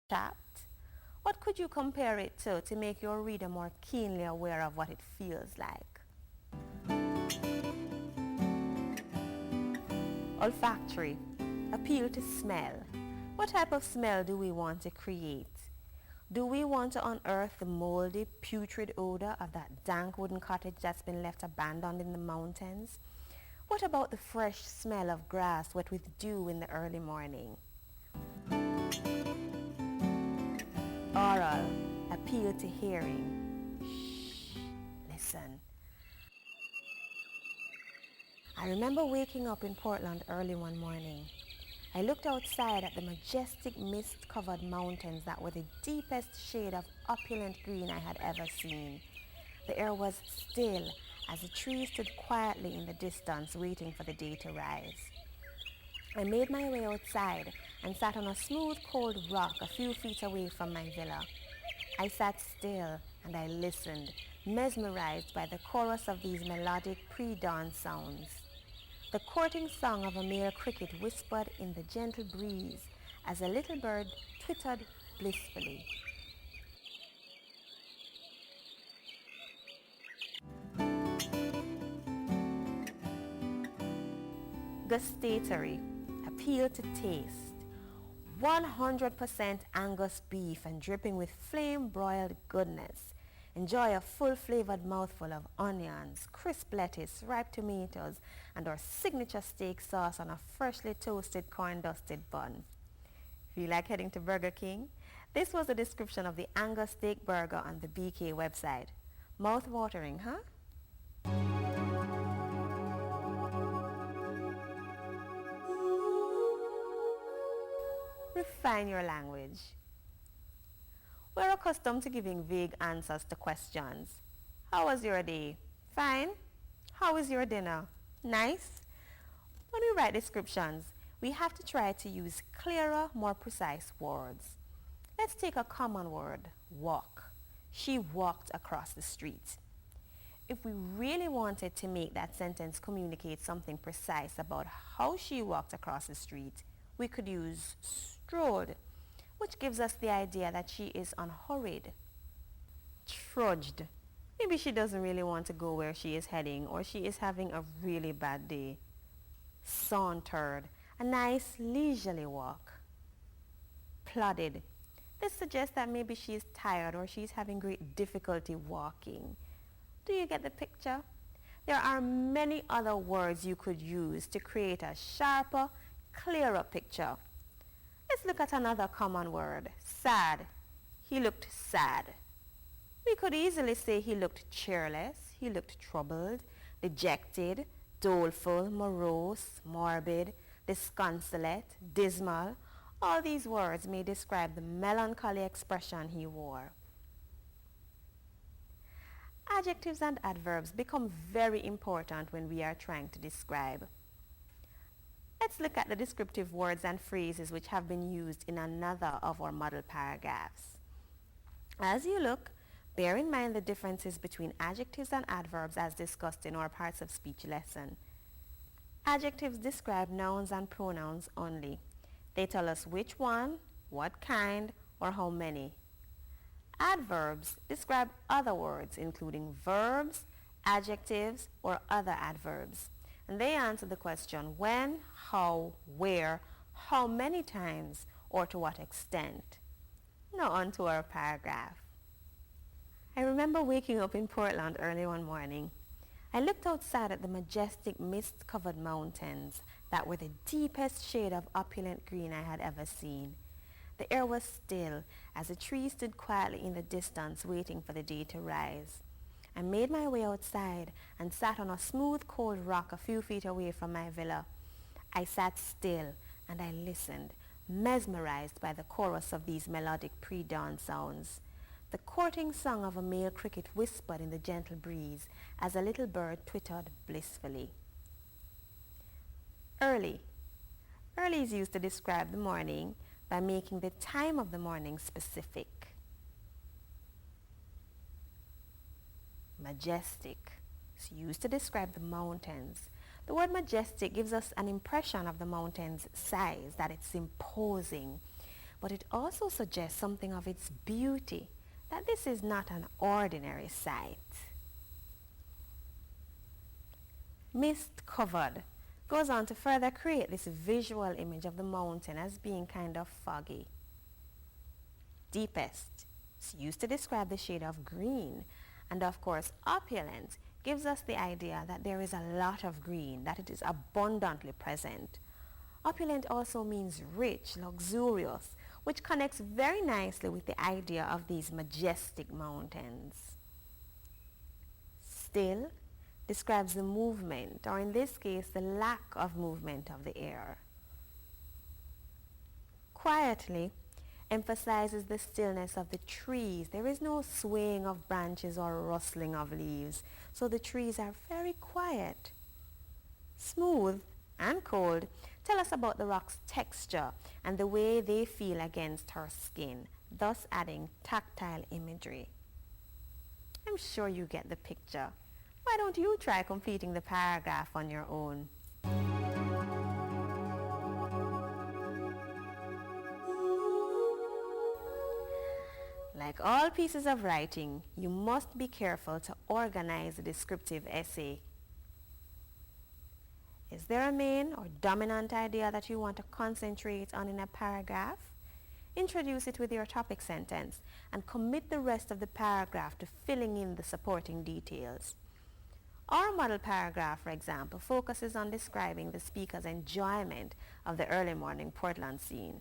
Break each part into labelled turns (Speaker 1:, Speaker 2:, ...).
Speaker 1: chapped? What could you compare it to make your reader more keenly aware of what it feels like? Olfactory, appeal to smell. What type of smell do we want to create? Do we want to unearth the moldy, putrid odor of that dank wooden cottage that's been left abandoned in the mountains? What about the fresh smell of grass wet with dew in the early morning? Oral, appeal to hearing. Shh, listen. I remember waking up in Portland early one morning. I looked outside at the majestic mist-covered mountains that were the deepest shade of opulent green I had ever seen. The air was still as the trees stood quietly in the distance waiting for the day to rise. I made my way outside and sat on a smooth cold rock a few feet away from my villa. I sat still and I listened, mesmerized by the chorus of these melodic pre-dawn sounds. The courting song of a male cricket whispered in the gentle breeze as a little bird twittered blissfully. Gustatory, appeal to taste. 100% Angus beef and dripping with flame-broiled goodness. Enjoy a full-flavored mouthful of onions, crisp lettuce, ripe tomatoes, and our signature steak sauce on a freshly toasted corn-dusted bun. Feel like heading to Burger King? This was a description of the Angus steak burger on the BK website. Mouth-watering, huh? Refine your language. We're accustomed to giving vague answers to questions. How was your day? Fine. How is your dinner? Nice. When we write descriptions, we have to try to use clearer, more precise words. Let's take a common word, walk. She walked across the street. If we really wanted to make that sentence communicate something precise about how she walked across the street, we could use strolled, which gives us the idea that she is unhurried. Trudged. Maybe she doesn't really want to go where she is heading, or she is having a really bad day. Sauntered. A nice leisurely walk. Plodded. This suggests that maybe she is tired or she is having great difficulty walking. Do you get the picture? There are many other words you could use to create a sharper, clearer picture. Let's look at another common word, sad. He looked sad. We could easily say he looked cheerless, he looked troubled, dejected, doleful, morose, morbid, disconsolate, dismal. All these words may describe the melancholy expression he wore. Adjectives and adverbs become very important when we are trying to describe. Let's look at the descriptive words and phrases which have been used in another of our model paragraphs. As you look, bear in mind the differences between adjectives and adverbs as discussed in our parts of speech lesson. Adjectives describe nouns and pronouns only. They tell us which one, what kind, or how many. Adverbs describe other words, including verbs, adjectives, or other adverbs. And they answer the question when, how, where, how many times, or to what extent. Now on to our paragraph. I remember waking up in Portland early one morning. I looked outside at the majestic mist-covered mountains that were the deepest shade of opulent green I had ever seen. The air was still as the trees stood quietly in the distance waiting for the day to rise. I made my way outside and sat on a smooth cold rock a few feet away from my villa. I sat still and I listened, mesmerized by the chorus of these melodic pre-dawn sounds. The courting song of a male cricket whispered in the gentle breeze as a little bird twittered blissfully. Early. Early is used to describe the morning by making the time of the morning specific. Majestic is used to describe the mountains. The word majestic gives us an impression of the mountain's size, that it's imposing. but it also suggests something of its beauty, that this is not an ordinary sight. Mist covered goes on to further create this visual image of the mountain as being kind of foggy. Deepest is used to describe the shade of green, and of course opulent gives us the idea that there is a lot of green, that it is abundantly present. Opulent also means rich, luxurious, which connects very nicely with the idea of these majestic mountains. Still describes the movement, or in this case, the lack of movement of the air. Quietly emphasizes the stillness of the trees. There is no swaying of branches or rustling of leaves, so the trees are very quiet. Smooth and cold tell us about the rock's texture and the way they feel against her skin, thus adding tactile imagery. I'm sure you get the picture. Why don't you try completing the paragraph on your own? Like all pieces of writing, you must be careful to organize the descriptive essay. Is there a main or dominant idea that you want to concentrate on in a paragraph? Introduce it with your topic sentence and commit the rest of the paragraph to filling in the supporting details. Our model paragraph, for example, focuses on describing the speaker's enjoyment of the early morning Portland scene.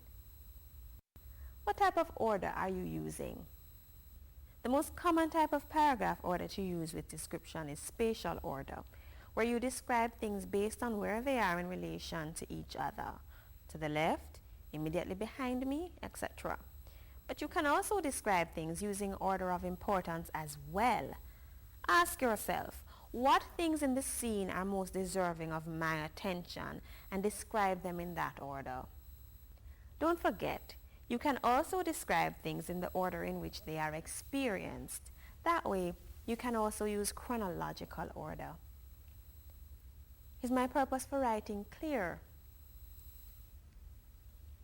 Speaker 1: What type of order are you using? The most common type of paragraph order to use with description is spatial order, where you describe things based on where they are in relation to each other. To the left, immediately behind me, etc. But you can also describe things using order of importance as well. Ask yourself, what things in the scene are most deserving of my attention, and describe them in that order. Don't forget, you can also describe things in the order in which they are experienced. That way, you can also use chronological order. Is my purpose for writing clear?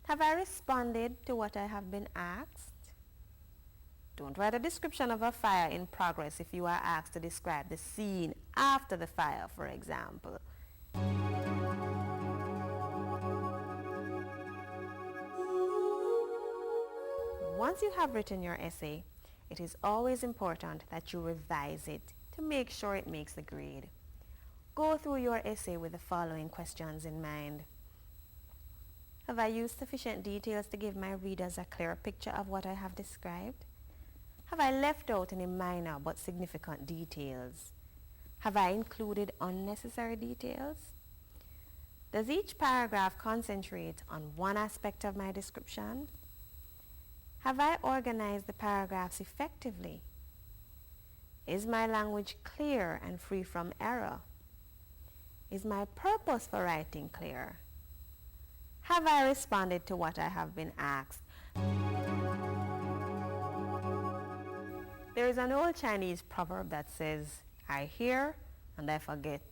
Speaker 1: Have I responded to what I have been asked? Don't write a description of a fire in progress if you are asked to describe the scene after the fire, for example. Once you have written your essay, it is always important that you revise it to make sure it makes the grade. Go through your essay with the following questions in mind. Have I used sufficient details to give my readers a clear picture of what I have described? Have I left out any minor but significant details? Have I included unnecessary details? Does each paragraph concentrate on one aspect of my description? Have I organized the paragraphs effectively? Is my language clear and free from error? Is my purpose for writing clear? Have I responded to what I have been asked? There is an old Chinese proverb that says, I hear and I forget.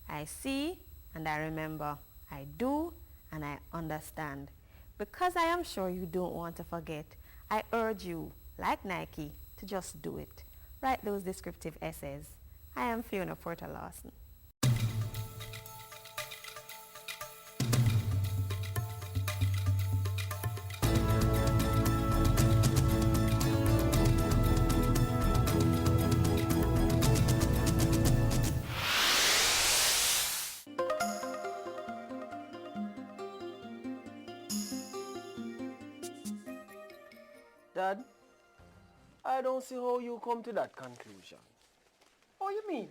Speaker 1: I see and I remember. I do and I understand. Because I am sure you don't want to forget, I urge you, like Nike, to just do it. Write those descriptive essays. I am Fiona Porter Lawson.
Speaker 2: Dad, I don't see how you come to that conclusion.
Speaker 3: What you mean?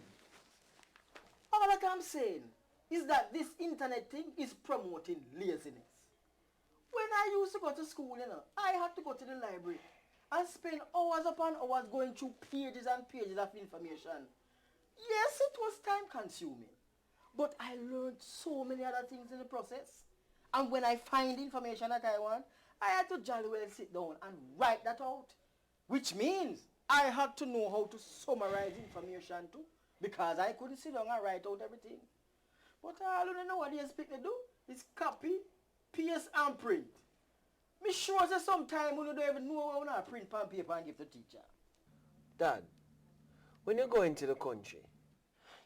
Speaker 3: All that I'm saying is that this internet thing is promoting laziness. When I used to go to school, I had to go to the library and spend hours upon hours going through pages and pages of information. Yes, it was time consuming, but I learned so many other things in the process. And when I find information that I want, I had to jolly well sit down and write that out. Which means I had to know how to summarize information too, because I couldn't sit down and write out everything. But all you know what they expect to do is copy, paste and print. Me sure say sometime when you don't even know how to print pen paper and give the teacher.
Speaker 2: Dad, when you go into the country,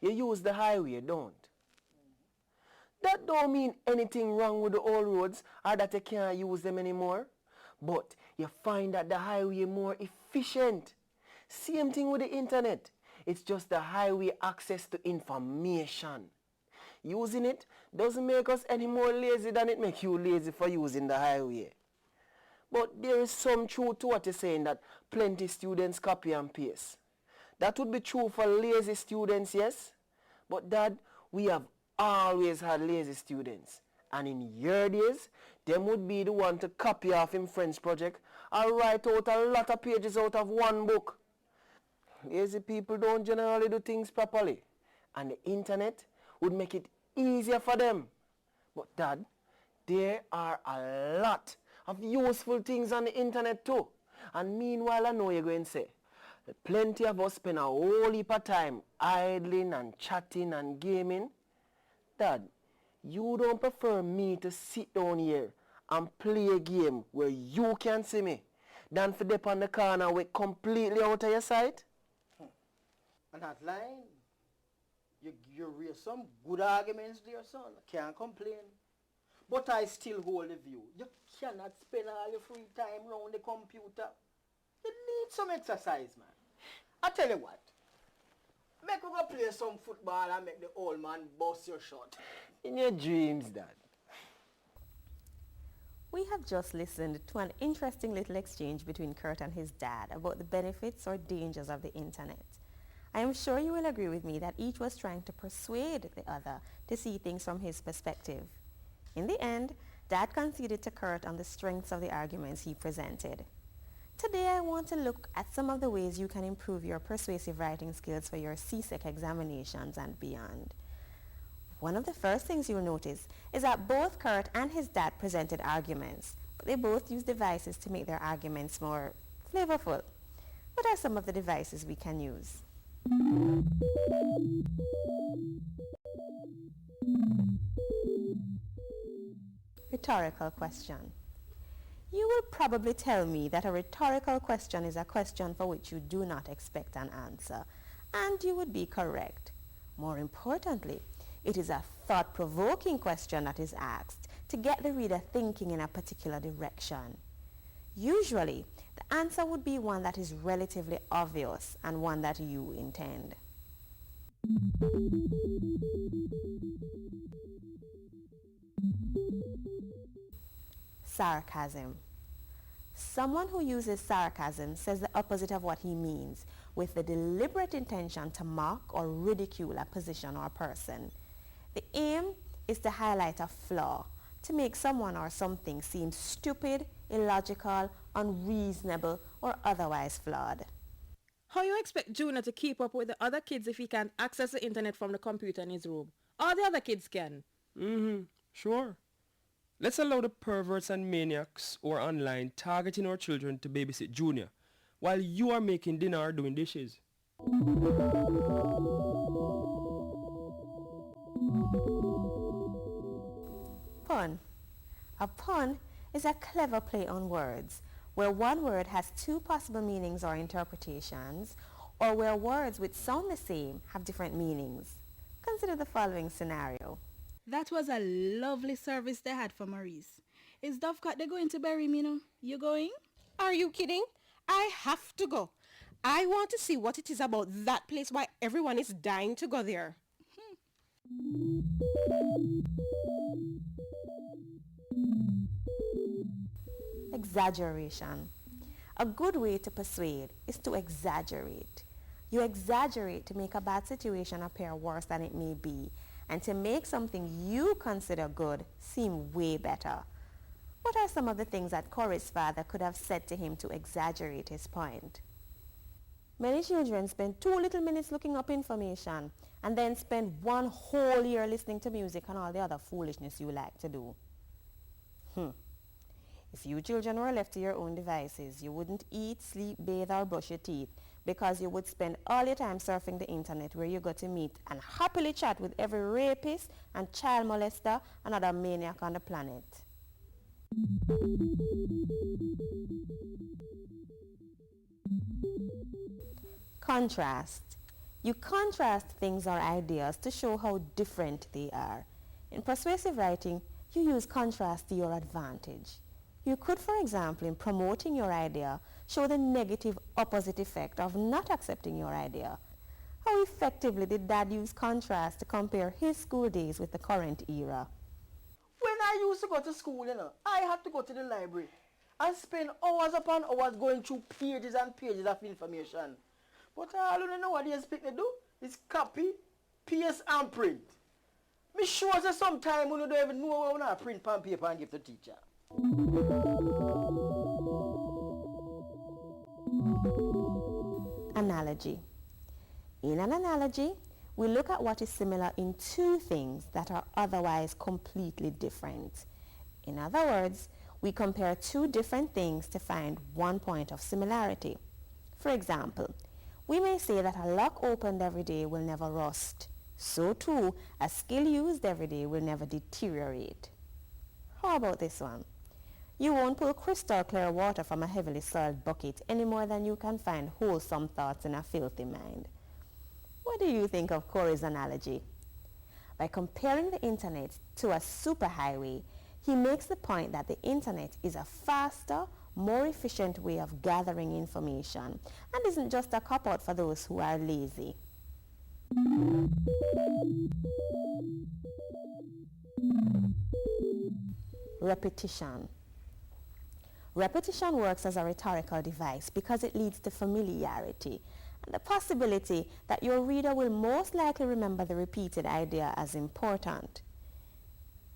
Speaker 2: you use the highway, don't? That don't mean anything wrong with the old roads or that you can't use them anymore. But you find that the highway more efficient. Same thing with the internet. It's just the highway access to information. Using it doesn't make us any more lazy than it makes you lazy for using the highway. But there is some truth to what you're saying, that plenty students copy and paste. That would be true for lazy students, yes? But Dad, we have always had lazy students. And in your days, them would be the one to copy off him friend's project or write out a lot of pages out of one book. Lazy people don't generally do things properly. And the internet would make it easier for them. But Dad, there are a lot of useful things on the internet too. And meanwhile, I know you're going to say, plenty of us spend a whole heap of time idling and chatting and gaming. Dad, you don't prefer me to sit down here and play a game where you can see me than for dip on the corner with completely out of your sight?
Speaker 3: And that line, you raise some good arguments there, son. Can't complain. But I still hold the view. You cannot spend all your free time around the computer. You need some exercise, man. I tell you what. Make we go play some football and make the old man bust your shot.
Speaker 2: In your dreams, Dad.
Speaker 1: We have just listened to an interesting little exchange between Kurt and his dad about the benefits or dangers of the internet. I am sure you will agree with me that each was trying to persuade the other to see things from his perspective. In the end, Dad conceded to Kurt on the strengths of the arguments he presented. Today I want to look at some of the ways you can improve your persuasive writing skills for your CSEC examinations and beyond. One of the first things you'll notice is that both Kurt and his dad presented arguments, but they both used devices to make their arguments more flavorful. What are some of the devices we can use? Rhetorical question. You will probably tell me that a rhetorical question is a question for which you do not expect an answer, and you would be correct. More importantly, it is a thought-provoking question that is asked to get the reader thinking in a particular direction. Usually, the answer would be one that is relatively obvious and one that you intend. Sarcasm. Someone who uses sarcasm says the opposite of what he means, with the deliberate intention to mock or ridicule a position or person. The aim is to highlight a flaw, to make someone or something seem stupid, illogical, unreasonable, or otherwise flawed.
Speaker 4: How you expect Junior to keep up with the other kids if he can't access the internet from the computer in his room? All the other kids can.
Speaker 5: Sure. Let's allow the perverts and maniacs who are online targeting our children to babysit Junior while you are making dinner or doing dishes.
Speaker 1: Pun. A pun is a clever play on words, where one word has two possible meanings or interpretations, or where words which sound the same have different meanings. Consider the following scenario.
Speaker 6: That was a lovely service they had for Maurice. Is Dovecot they going to bury me now? You going?
Speaker 7: Are you kidding? I have to go. I want to see what it is about that place why everyone is dying to go there.
Speaker 1: Exaggeration. A good way to persuade is to exaggerate. You exaggerate to make a bad situation appear worse than it may be, and to make something you consider good seem way better. What are some of the things that Corey's father could have said to him to exaggerate his point? Many children spend 2 little minutes looking up information and then spend 1 whole year listening to music and all the other foolishness you like to do. If you children were left to your own devices, you wouldn't eat, sleep, bathe, or brush your teeth, because you would spend all your time surfing the internet, where you got to meet and happily chat with every rapist and child molester and other maniac on the planet. Contrast. You contrast things or ideas to show how different they are. In persuasive writing, you use contrast to your advantage. You could, for example, in promoting your idea, show the negative opposite effect of not accepting your idea. How effectively did Dad use contrast to compare his school days with the current era?
Speaker 3: When I used to go to school, I had to go to the library and spend hours upon hours going through pages and pages of information. But all you know what they expect to do is copy, paste and print. Me sure that sometime when you don't even know how to print pen paper and give the teacher.
Speaker 1: Analogy. In an analogy, we look at what is similar in two things that are otherwise completely different. In other words, we compare two different things to find one point of similarity. For example, we may say that a lock opened every day will never rust. So too, a skill used every day will never deteriorate. How about this one? You won't pull crystal clear water from a heavily soiled bucket any more than you can find wholesome thoughts in a filthy mind. What do you think of Corey's analogy? By comparing the internet to a superhighway, he makes the point that the internet is a faster, more efficient way of gathering information and isn't just a cop-out for those who are lazy. Repetition. Repetition works as a rhetorical device because it leads to familiarity and the possibility that your reader will most likely remember the repeated idea as important.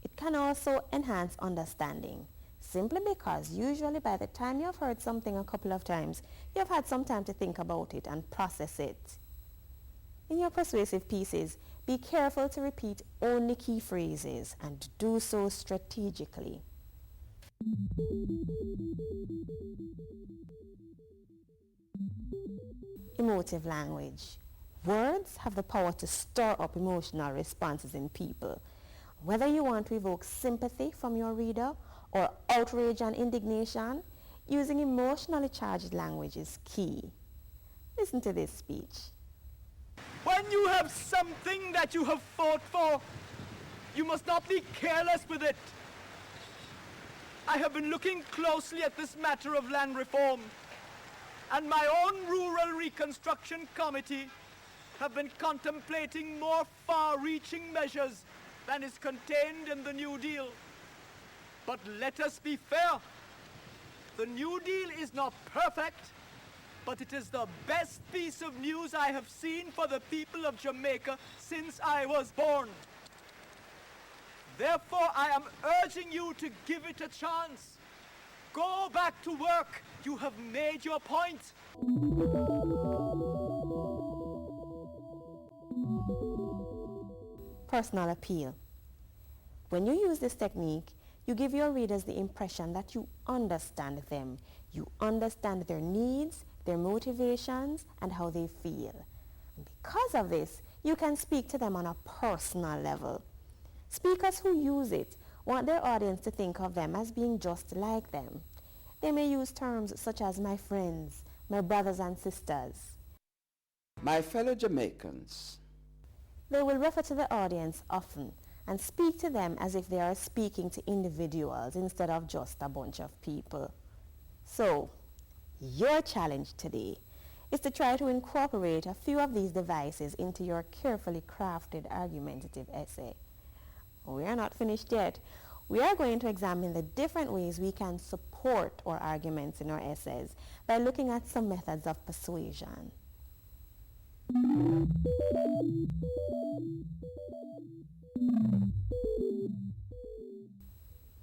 Speaker 1: It can also enhance understanding, simply because usually by the time you have heard something a couple of times, you have had some time to think about it and process it. In your persuasive pieces, be careful to repeat only key phrases and do so strategically. Emotive language. Words have the power to stir up emotional responses in people. Whether you want to evoke sympathy from your reader or outrage and indignation, using emotionally charged language is key. Listen to this speech.
Speaker 8: When you have something that you have fought for, you must not be careless with it. I have been looking closely at this matter of land reform, and my own Rural Reconstruction Committee have been contemplating more far-reaching measures than is contained in the New Deal. But let us be fair. The New Deal is not perfect, but it is the best piece of news I have seen for the people of Jamaica since I was born. Therefore, I am urging you to give it a chance. Go back to work. You have made your point.
Speaker 1: Personal appeal. When you use this technique, you give your readers the impression that you understand them. You understand their needs, their motivations, and how they feel. And because of this, you can speak to them on a personal level. Speakers who use it want their audience to think of them as being just like them. They may use terms such as my friends, my brothers and sisters.
Speaker 9: My fellow Jamaicans.
Speaker 1: They will refer to the audience often and speak to them as if they are speaking to individuals instead of just a bunch of people. So, your challenge today is to try to incorporate a few of these devices into your carefully crafted argumentative essay. We are not finished yet. We are going to examine the different ways we can support our arguments in our essays by looking at some methods of persuasion.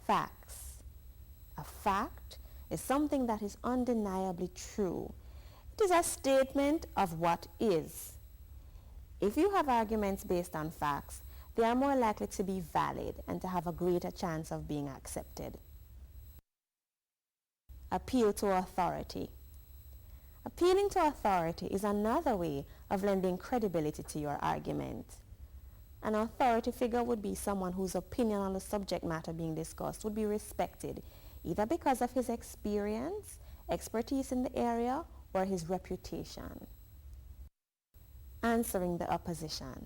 Speaker 1: Facts. A fact is something that is undeniably true. It is a statement of what is. If you have arguments based on facts, they are more likely to be valid and to have a greater chance of being accepted. Appeal to authority. Appealing to authority is another way of lending credibility to your argument. An authority figure would be someone whose opinion on the subject matter being discussed would be respected, either because of his experience, expertise in the area, or his reputation. Answering the opposition.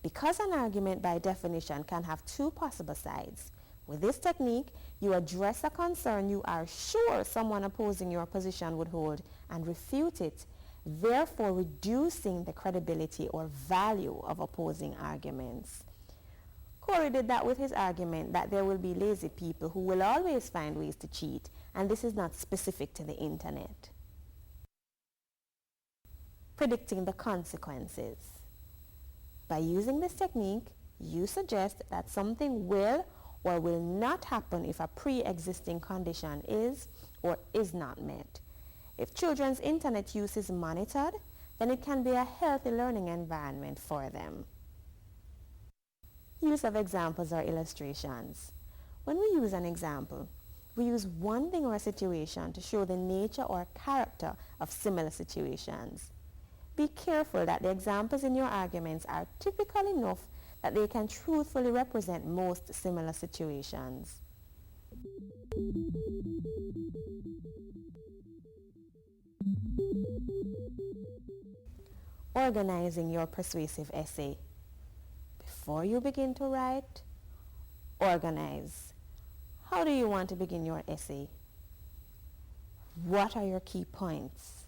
Speaker 1: Because an argument by definition can have two possible sides, with this technique, you address a concern you are sure someone opposing your position would hold and refute it, therefore reducing the credibility or value of opposing arguments. Corey did that with his argument that there will be lazy people who will always find ways to cheat, and this is not specific to the internet. Predicting the consequences. By using this technique, you suggest that something will or will not happen if a pre-existing condition is or is not met. If children's internet use is monitored, then it can be a healthy learning environment for them. Use of examples or illustrations. When we use an example, we use one thing or situation to show the nature or character of similar situations. Be careful that the examples in your arguments are typical enough that they can truthfully represent most similar situations. Organizing your persuasive essay. Before you begin to write, organize. How do you want to begin your essay? What are your key points?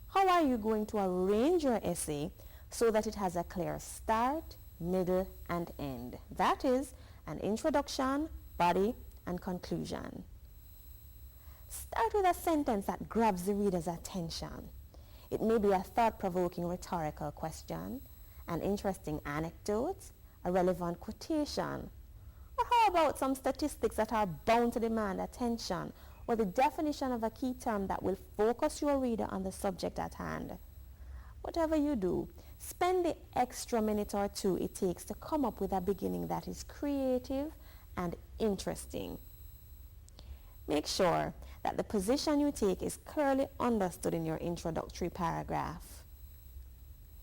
Speaker 1: How are you going to arrange your essay so that it has a clear start, middle, and end? That is, an introduction, body, and conclusion. Start with a sentence that grabs the reader's attention. It may be a thought-provoking rhetorical question, an interesting anecdote, a relevant quotation, or how about some statistics that are bound to demand attention, or the definition of a key term that will focus your reader on the subject at hand. Whatever you do, spend the extra minute or two it takes to come up with a beginning that is creative and interesting. Make sure that the position you take is clearly understood in your introductory paragraph.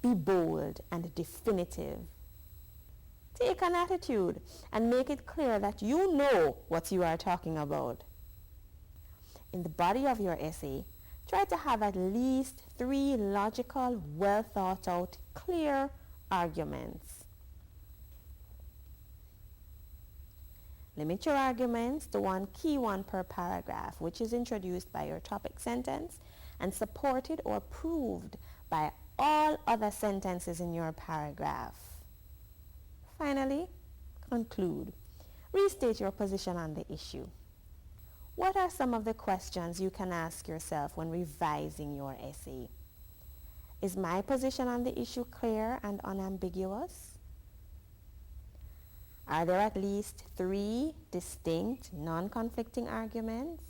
Speaker 1: Be bold and definitive. Take an attitude and make it clear that you know what you are talking about. In the body of your essay, try to have at least 3 logical, well thought out, clear arguments. Limit your arguments to one key one per paragraph, which is introduced by your topic sentence and supported or proved by all other sentences in your paragraph. Finally, conclude. Restate your position on the issue. What are some of the questions you can ask yourself when revising your essay? Is my position on the issue clear and unambiguous? Are there at least 3 distinct, non-conflicting arguments?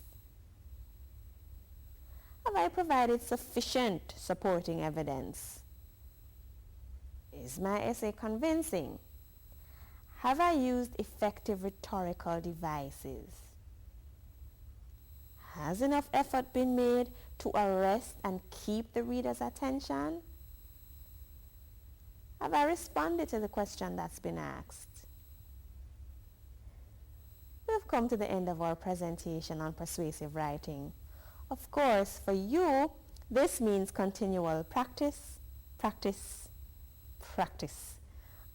Speaker 1: Have I provided sufficient supporting evidence? Is my essay convincing? Have I used effective rhetorical devices? Has enough effort been made to arrest and keep the reader's attention? Have I responded to the question that's been asked? We've come to the end of our presentation on persuasive writing. Of course, for you, this means continual practice, practice, practice.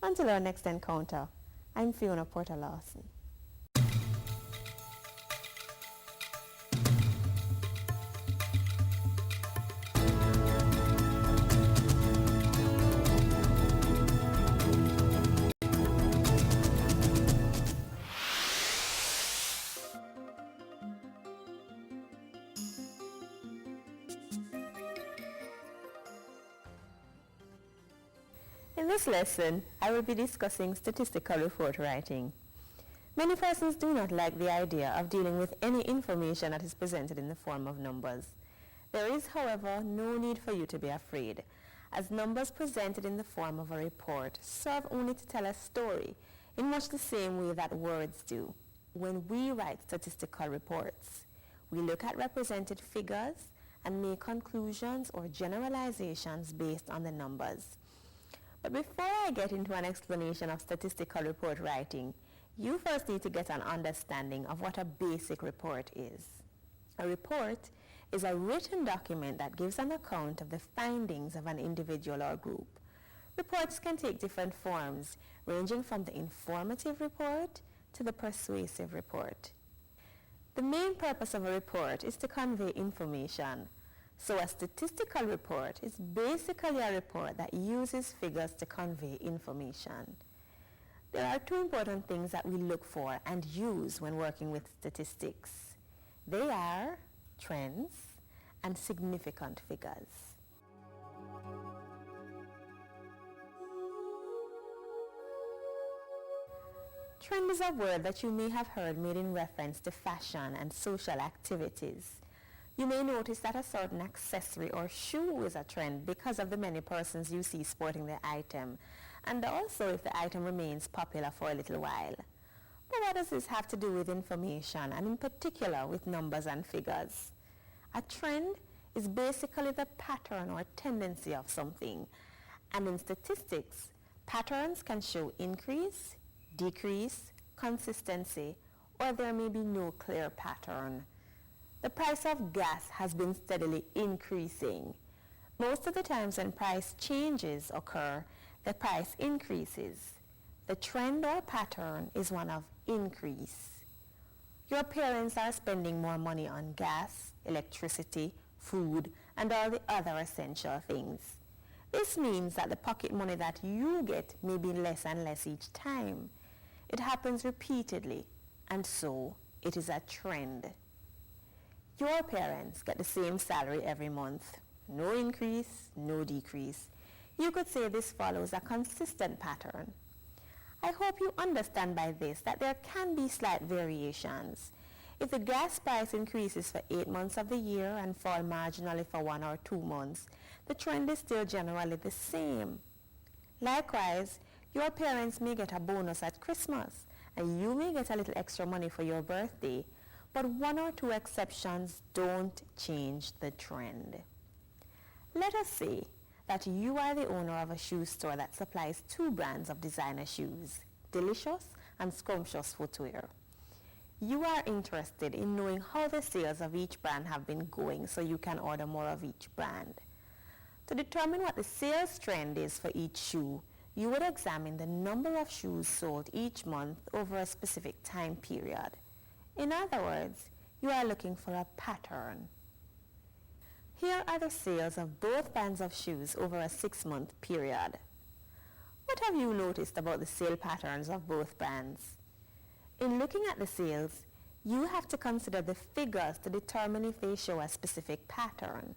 Speaker 1: Until our next encounter, I'm Fiona Porter Lawson. In this lesson, I will be discussing statistical report writing. Many persons do not like the idea of dealing with any information that is presented in the form of numbers. There is, however, no need for you to be afraid, as numbers presented in the form of a report serve only to tell a story in much the same way that words do. When we write statistical reports, we look at represented figures and make conclusions or generalizations based on the numbers. But before I get into an explanation of statistical report writing, You first need to get an understanding of what a basic report is. A report is a written document that gives an account of the findings of an individual or group. Reports can take different forms, ranging from the informative report to the persuasive report. The main purpose of a report is to convey information. So a statistical report is basically a report that uses figures to convey information. There are two important things that we look for and use when working with statistics. They are trends and significant figures. Trend is a word that you may have heard made in reference to fashion and social activities. You may notice that a certain accessory or shoe is a trend because of the many persons you see sporting the item, and also if the item remains popular for a little while. But what does this have to do with information, and in particular with numbers and figures? A trend is basically the pattern or tendency of something, and in statistics, patterns can show increase, decrease, consistency, or there may be no clear pattern. The price of gas has been steadily increasing. Most of the times when price changes occur, the price increases. The trend or pattern is one of increase. Your parents are spending more money on gas, electricity, food, and all the other essential things. This means that the pocket money that you get may be less and less each time. It happens repeatedly, and so it is a trend. Your parents get the same salary every month. No increase, no decrease. You could say this follows a consistent pattern. I hope you understand by this that there can be slight variations. If the gas price increases for 8 months of the year and fall marginally for 1 or 2 months, the trend is still generally the same. Likewise, your parents may get a bonus at Christmas, and you may get a little extra money for your birthday, but 1 or 2 exceptions don't change the trend. Let us say that you are the owner of a shoe store that supplies 2 brands of designer shoes, Delicious and Scrumptious Footwear. You are interested in knowing how the sales of each brand have been going so you can order more of each brand. To determine what the sales trend is for each shoe, you would examine the number of shoes sold each month over a specific time period. In other words, you are looking for a pattern. Here are the sales of both brands of shoes over a 6-month period. What have you noticed about the sale patterns of both brands? In looking at the sales, you have to consider the figures to determine if they show a specific pattern.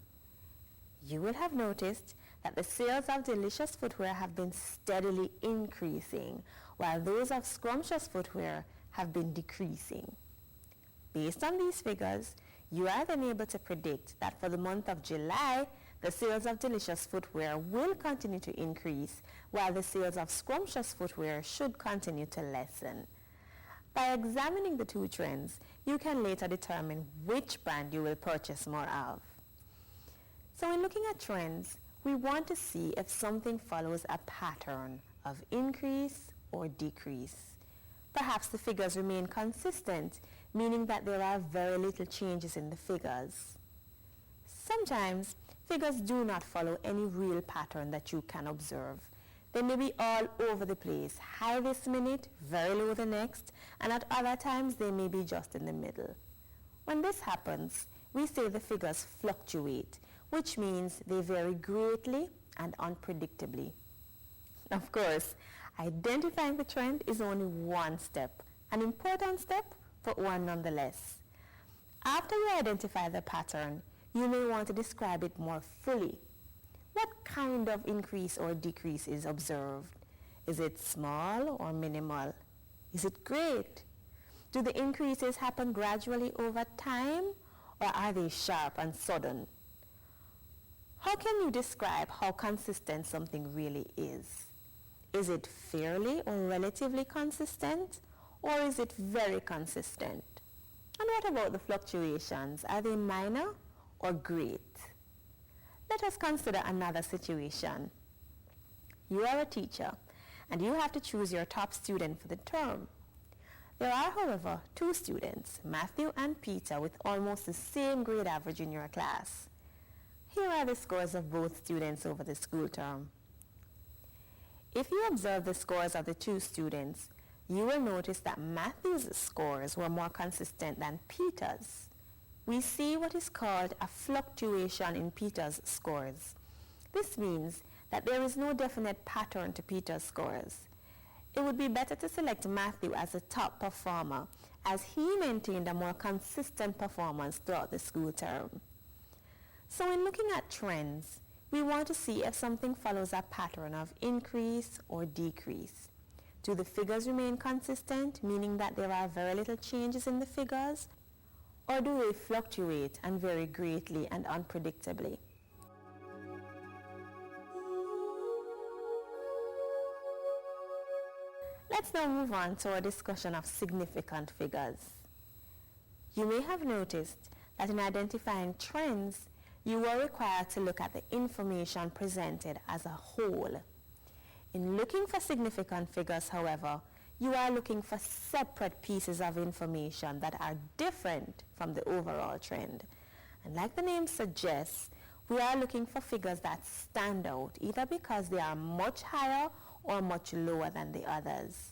Speaker 1: You will have noticed that the sales of Delicious Footwear have been steadily increasing, while those of Scrumptious Footwear have been decreasing. Based on these figures, you are then able to predict that for the month of July, the sales of Delicious Footwear will continue to increase, while the sales of Scrumptious Footwear should continue to lessen. By examining the 2 trends, you can later determine which brand you will purchase more of. So in looking at trends, we want to see if something follows a pattern of increase or decrease. Perhaps the figures remain consistent, meaning that there are very little changes in the figures. Sometimes, figures do not follow any real pattern that you can observe. They may be all over the place, high this minute, very low the next, and at other times they may be just in the middle. When this happens, we say the figures fluctuate, which means they vary greatly and unpredictably. Of course, identifying the trend is only one step, an important step, but one nonetheless. After you identify the pattern, you may want to describe it more fully. What kind of increase or decrease is observed? Is it small or minimal? Is it great? Do the increases happen gradually over time, or are they sharp and sudden? How can you describe how consistent something really is? Is it fairly or relatively consistent, or is it very consistent? And what about the fluctuations? Are they minor or great? Let us consider another situation. You are a teacher, and you have to choose your top student for the term. There are, however, two students, Matthew and Peter, with almost the same grade average in your class. Here are the scores of both students over the school term. If you observe the scores of the two students, you will notice that Matthew's scores were more consistent than Peter's. We see what is called a fluctuation in Peter's scores. This means that there is no definite pattern to Peter's scores. It would be better to select Matthew as a top performer, as he maintained a more consistent performance throughout the school term. So in looking at trends, we want to see if something follows a pattern of increase or decrease. Do the figures remain consistent, meaning that there are very little changes in the figures, or do they fluctuate and vary greatly and unpredictably? Let's now move on to our discussion of significant figures. You may have noticed that in identifying trends, you are required to look at the information presented as a whole. In looking for significant figures, however, you are looking for separate pieces of information that are different from the overall trend. And like the name suggests, we are looking for figures that stand out, either because they are much higher or much lower than the others.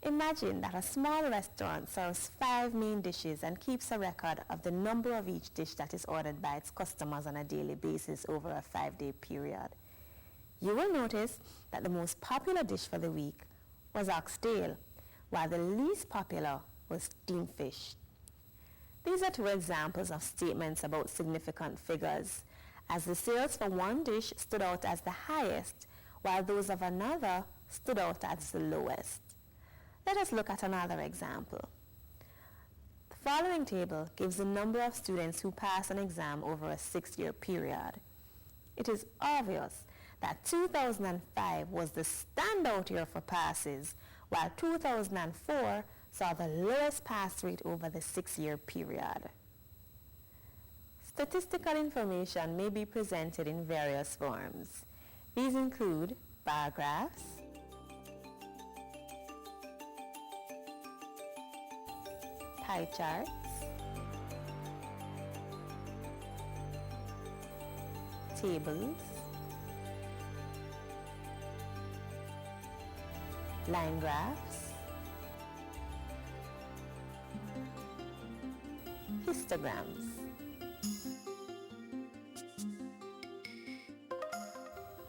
Speaker 1: Imagine that a small restaurant serves 5 main dishes and keeps a record of the number of each dish that is ordered by its customers on a daily basis over a 5-day period. You will notice that the most popular dish for the week was oxtail, while the least popular was steamed fish. These are 2 examples of statements about significant figures, as the sales for one dish stood out as the highest, while those of another stood out as the lowest. Let us look at another example. The following table gives the number of students who pass an exam over a 6-year period. It is obvious that 2005 was the standout year for passes, while 2004 saw the lowest pass rate over the 6-year period. Statistical information may be presented in various forms. These include bar graphs, pie charts, tables, line graphs, histograms.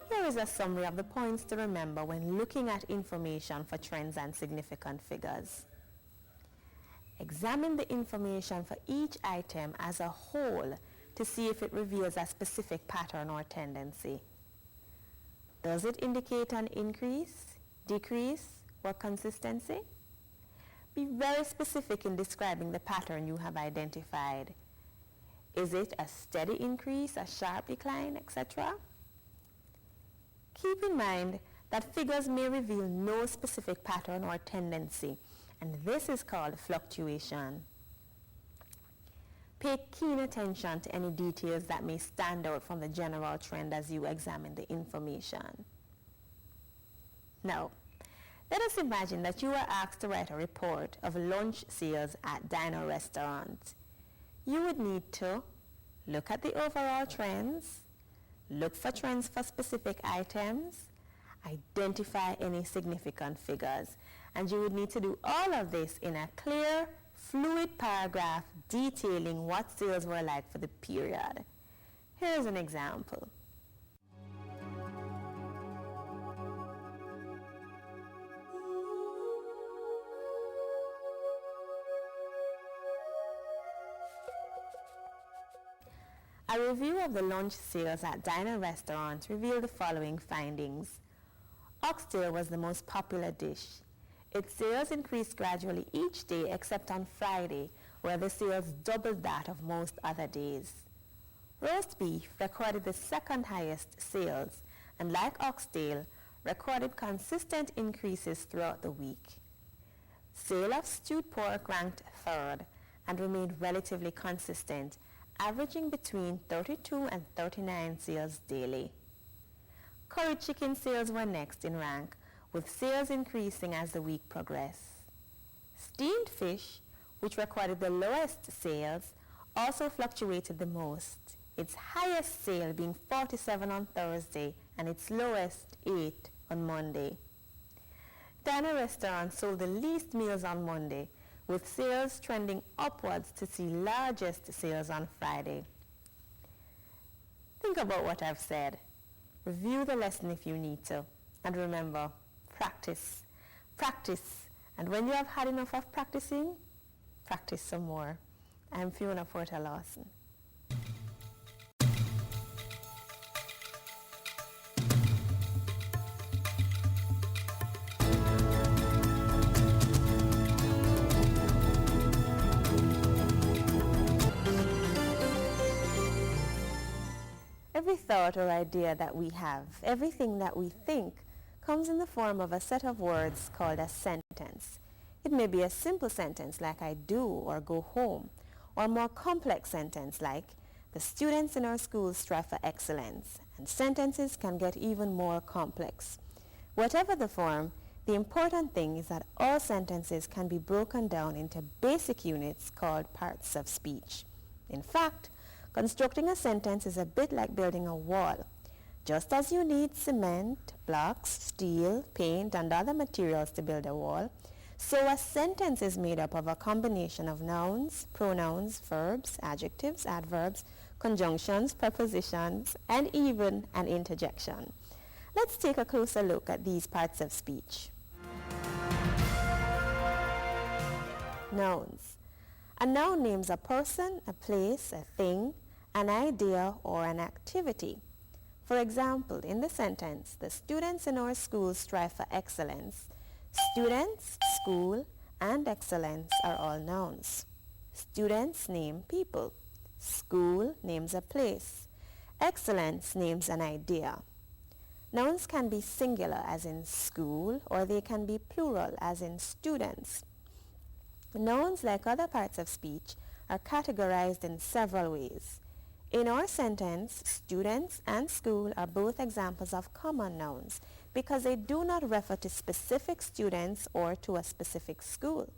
Speaker 1: Here is a summary of the points to remember when looking at information for trends and significant figures. Examine the information for each item as a whole to see if it reveals a specific pattern or tendency. Does it indicate an increase, decrease, or consistency? Be very specific in describing the pattern you have identified. Is it a steady increase, a sharp decline, etc.? Keep in mind that figures may reveal no specific pattern or tendency, and this is called fluctuation. Pay keen attention to any details that may stand out from the general trend as you examine the information. Now, let us imagine that you are asked to write a report of lunch sales at diner restaurants. You would need to look at the overall trends, look for trends for specific items, identify any significant figures, and you would need to do all of this in a clear, fluid paragraph detailing what sales were like for the period. Here's an example. A review of the lunch sales at diner restaurants revealed the following findings. Oxtail was the most popular dish. Its sales increased gradually each day except on Friday, where the sales doubled that of most other days. Roast beef recorded the second highest sales, and like oxtail, recorded consistent increases throughout the week. Sale of stewed pork ranked third and remained relatively consistent, averaging between 32 and 39 sales daily. Curry chicken sales were next in rank, with sales increasing as the week progressed. Steamed fish, which recorded the lowest sales, also fluctuated the most, its highest sale being 47 on Thursday and its lowest 8 on Monday. Diner restaurants sold the least meals on Monday, with sales trending upwards to see largest sales on Friday. Think about what I've said. Review the lesson if you need to. And remember, practice. Practice. And when you have had enough of practicing, practice some more. I'm Fiona Porter Lawson. Every thought or idea that we have, everything that we think, comes in the form of a set of words called a sentence. It may be a simple sentence like I do or go home, or a more complex sentence like the students in our schools strive for excellence, and sentences can get even more complex. Whatever the form, the important thing is that all sentences can be broken down into basic units called parts of speech. In fact, constructing a sentence is a bit like building a wall. Just as you need cement, blocks, steel, paint, and other materials to build a wall, so a sentence is made up of a combination of nouns, pronouns, verbs, adjectives, adverbs, conjunctions, prepositions, and even an interjection. Let's take a closer look at these parts of speech. Nouns. A noun names a person, a place, a thing, an idea, or an activity. For example, in the sentence, the students in our school strive for excellence, students, school, and excellence are all nouns. Students name people. School names a place. Excellence names an idea. Nouns can be singular as in school, or they can be plural as in students. Nouns, like other parts of speech, are categorized in several ways. In our sentence, students and school are both examples of common nouns because they do not refer to specific students or to a specific school.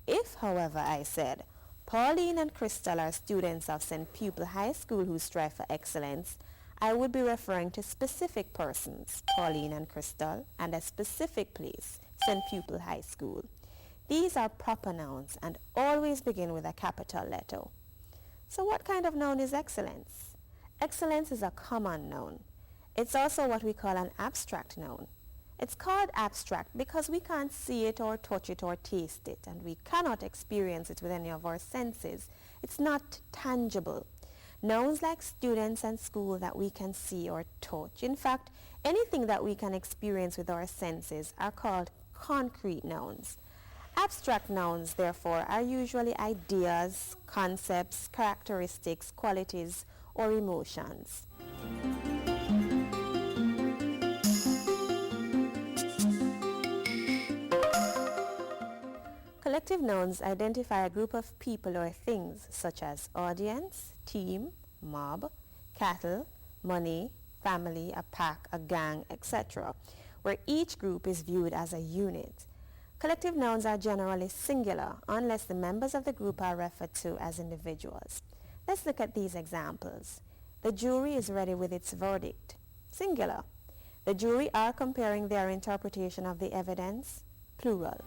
Speaker 1: If, however, I said, Pauline and Crystal are students of St. Pupil High School who strive for excellence, I would be referring to specific persons, Pauline and Crystal, and a specific place, St. Pupil High School. These are proper nouns and always begin with a capital letter. So what kind of noun is excellence? Excellence is a common noun. It's also what we call an abstract noun. It's called abstract because we can't see it or touch it or taste it, and we cannot experience it with any of our senses. It's not tangible. Nouns like students and school that we can see or touch, in fact, anything that we can experience with our senses, are called concrete nouns. Abstract nouns, therefore, are usually ideas, concepts, characteristics, qualities, or emotions. Collective nouns identify a group of people or things such as audience, team, mob, cattle, money, family, a pack, a gang, etc., where each group is viewed as a unit. Collective nouns are generally singular unless the members of the group are referred to as individuals. Let's look at these examples. The jury is ready with its verdict. Singular. The jury are comparing their interpretation of the evidence. Plural.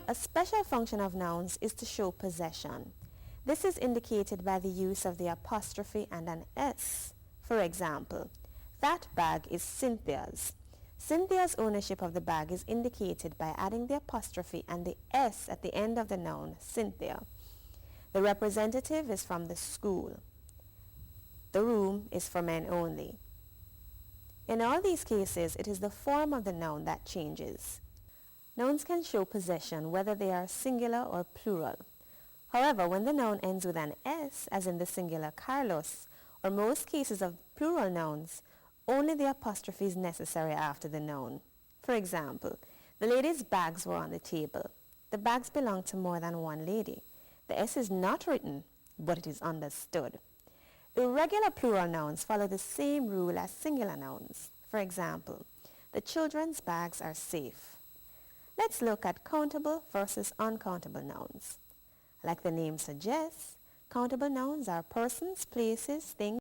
Speaker 1: A special function of nouns is to show possession. This is indicated by the use of the apostrophe and an S. For example, that bag is Cynthia's. Cynthia's ownership of the bag is indicated by adding the apostrophe and the S at the end of the noun, Cynthia. The representative is from the school. The room is for men only. In all these cases, it is the form of the noun that changes. Nouns can show possession whether they are singular or plural. However, when the noun ends with an S, as in the singular Carlos, or most cases of plural nouns, only the apostrophe is necessary after the noun. For example, the lady's bags were on the table. The bags belong to more than one lady. The S is not written, but it is understood. Irregular plural nouns follow the same rule as singular nouns. For example, the children's bags are safe. Let's look at countable versus uncountable nouns. Like the name suggests, countable nouns are persons, places, things,